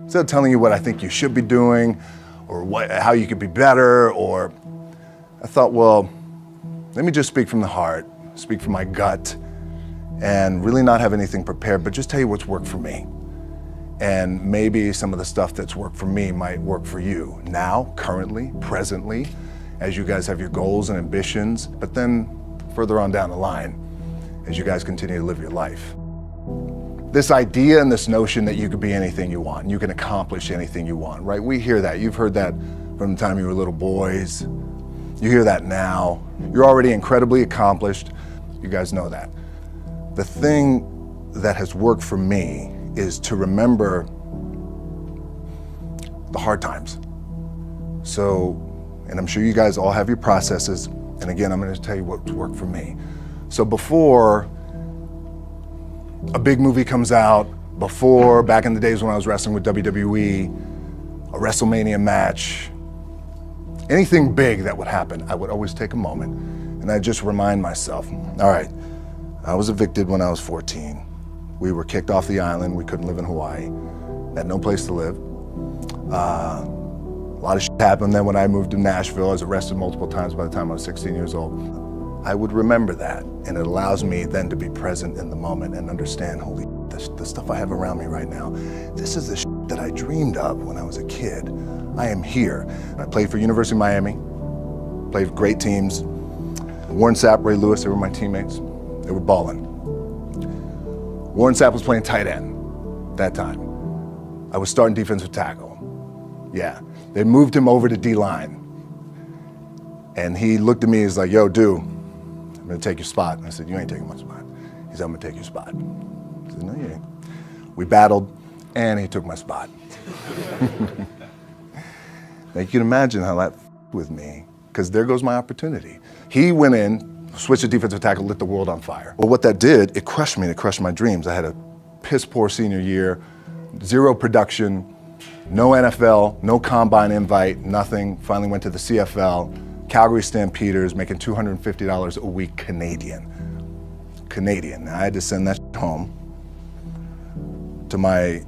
Instead of telling you what I think you should be doing or how you could be better, or I thought, well, let me just speak from the heart, speak from my gut, and really not have anything prepared, but just tell you what's worked for me. And maybe some of the stuff that's worked for me might work for you now, currently, presently, as you guys have your goals and ambitions, but then further on down the line, as you guys continue to live your life. This idea and this notion that you could be anything you want, you can accomplish anything you want, right? We hear that. You've heard that from the time you were little boys. You hear that now. You're already incredibly accomplished. You guys know that. The thing that has worked for me is to remember the hard times. So, and I'm sure you guys all have your processes. And again, I'm going to tell you what's worked for me. So before a big movie comes out, before, back in the days when I was wrestling with WWE, a WrestleMania match, anything big that would happen, I would always take a moment and I'd just remind myself, all right, I was evicted when I was 14. We were kicked off the island. We couldn't live in Hawaii. Had no place to live. A lot of shit happened then when I moved to Nashville. I was arrested multiple times by the time I was 16 years old. I would remember that, and it allows me then to be present in the moment and understand, holy shit, the stuff I have around me right now, this is the shit that I dreamed of when I was a kid. I am here. I played for University of Miami, played for great teams. Warren Sapp, Ray Lewis, they were my teammates. They were balling. Warren Sapp was playing tight end that time. I was starting defensive tackle. Yeah, they moved him over to D-line. And he looked at me, he's like, yo, dude, I'm gonna take your spot. And I said, you ain't taking my spot. He said, I'm gonna take your spot. I said, no, you ain't. We battled, and he took my spot. Now you can imagine how that with me, because there goes my opportunity. He went in, switched to defensive tackle, lit the world on fire. Well, what that did, it crushed me, it crushed my dreams. I had a piss poor senior year, zero production, no NFL, no combine invite, nothing. Finally went to the CFL. Calgary Stampeders, making $250 a week Canadian. Now, I had to send that home to my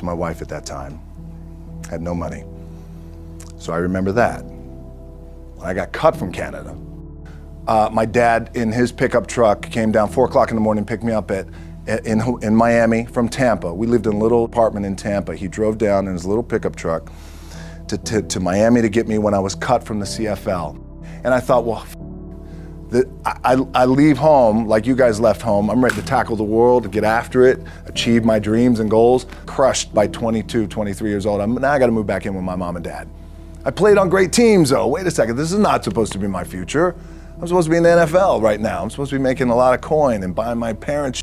wife at that time. Had no money. So I remember that. When I got cut from Canada, my dad in his pickup truck came down 4 o'clock in the morning, picked me up in Miami from Tampa. We lived in a little apartment in Tampa. He drove down in his little pickup truck to Miami to get me when I was cut from the CFL. And I thought, well, I leave home like you guys left home. I'm ready to tackle the world, to get after it, achieve my dreams and goals. Crushed by 22, 23 years old. Now I gotta move back in with my mom and dad. I played on great teams though. Wait a second, this is not supposed to be my future. I'm supposed to be in the NFL right now. I'm supposed to be making a lot of coin and buying my parents,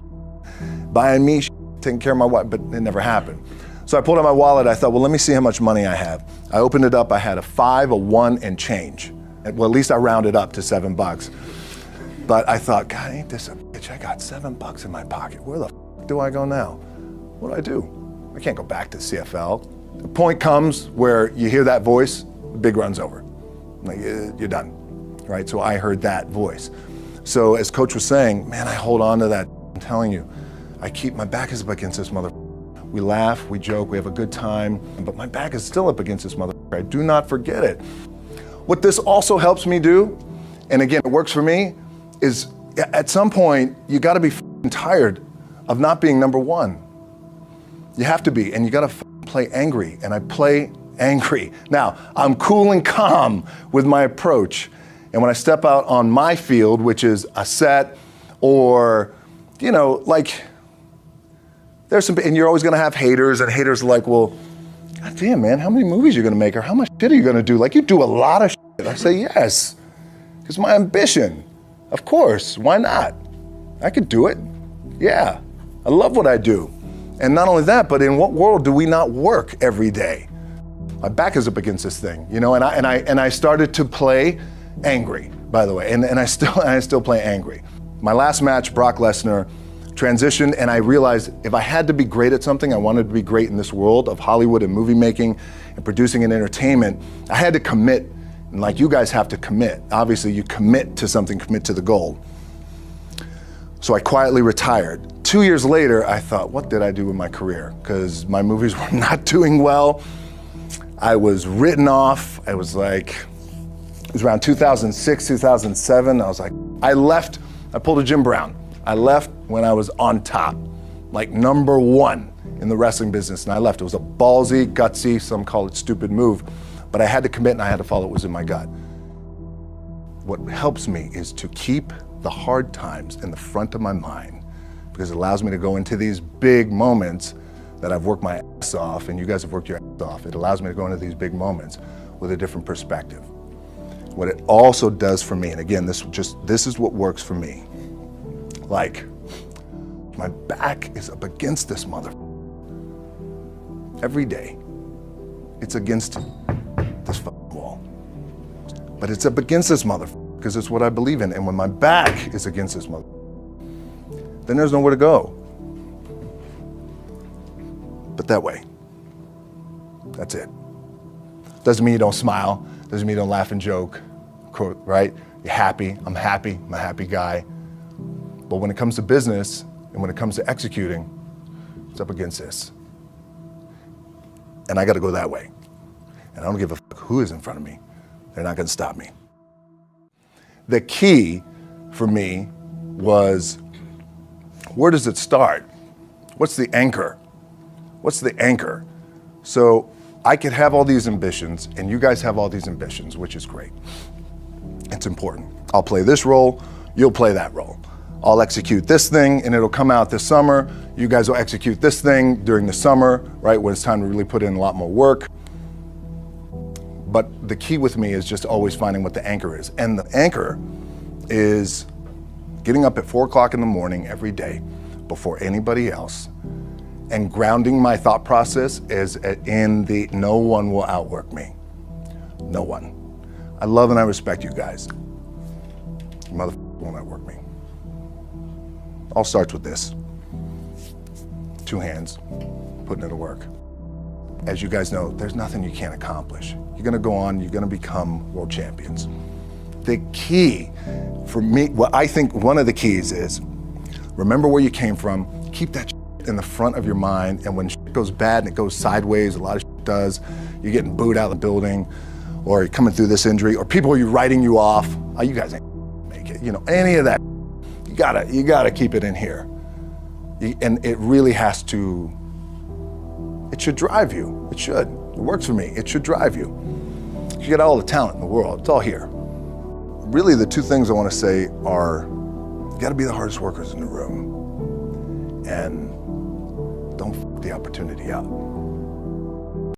buying me, taking care of my wife, but it never happened. So I pulled out my wallet, I thought, well, let me see how much money I have. I opened it up, I had a 5, a 1, and change. Well, at least I rounded up to $7. But I thought, God, ain't this a bitch? I got $7 in my pocket. Where the f do I go now? What do I do? I can't go back to CFL. The point comes where you hear that voice, the big run's over. Like, you're done, right? So I heard that voice. So as Coach was saying, man, I hold on to that. I'm telling you, I keep my back is up against this mother. We laugh, we joke, we have a good time, but my back is still up against this motherfucker. I do not forget it. What this also helps me do, and again, it works for me, is at some point, you gotta be tired of not being number one. You have to be, and you gotta play angry, and I play angry. Now, I'm cool and calm with my approach, and when I step out on my field, which is a set, or, you know, like, there's some, and you're always gonna have haters, and haters are like, well, God damn, man, how many movies are you gonna make, or how much shit are you gonna do? Like, you do a lot of shit. I say, yes, it's my ambition. Of course, why not? I could do it, yeah. I love what I do. And not only that, but in what world do we not work every day? My back is up against this thing, you know, and I started to play angry, by the way, and I still play angry. My last match, Brock Lesnar, transitioned, and I realized if I had to be great at something, I wanted to be great in this world of Hollywood and movie making and producing and entertainment, I had to commit, and like you guys have to commit. Obviously, you commit to something, commit to the goal. So I quietly retired 2 years later, I thought, what did I do with my career? Because my movies were not doing well. I was written off. It was around 2006, 2007. I was like, I pulled a Jim Brown. I left when I was on top, like number one in the wrestling business, and I left. It was a ballsy, gutsy, some call it stupid move, but I had to commit and I had to follow what was in my gut. What helps me is to keep the hard times in the front of my mind, because it allows me to go into these big moments that I've worked my ass off, and you guys have worked your ass off. It allows me to go into these big moments with a different perspective. What it also does for me, and again, this is what works for me. Like, my back is up against this mother. Every day, it's against this fucking wall. But it's up against this mother because it's what I believe in. And when my back is against this mother, then there's nowhere to go. But that way, that's it. Doesn't mean you don't smile. Doesn't mean you don't laugh and joke, right? You're happy. I'm a happy guy. But when it comes to business and when it comes to executing, it's up against this. And I got to go that way. And I don't give a fuck who is in front of me. They're not going to stop me. The key for me was, where does it start? What's the anchor? What's the anchor? So I could have all these ambitions, and you guys have all these ambitions, which is great. It's important. I'll play this role, you'll play that role. I'll execute this thing, and it'll come out this summer. You guys will execute this thing during the summer, right, when it's time to really put in a lot more work. But the key with me is just always finding what the anchor is. And the anchor is getting up at 4 o'clock in the morning every day before anybody else and grounding my thought process is in the no one will outwork me. No one. I love and I respect you guys. You motherfucker won't outwork me. All starts with this. 2 hands, putting it to work. As you guys know, there's nothing you can't accomplish. You're gonna go on, you're gonna become world champions. The key for me, what I think one of the keys is, remember where you came from, keep that in the front of your mind, and when shit goes bad and it goes sideways, a lot of shit does, you're getting booed out of the building, or you're coming through this injury, or people are writing you off, oh, you guys ain't make it, any of that, you gotta keep it in here. And it really has to, it should drive you. It should. It works for me. It should drive you. You got all the talent in the world. It's all here. Really, the 2 things I want to say are, you got to be the hardest workers in the room, and don't f the opportunity out.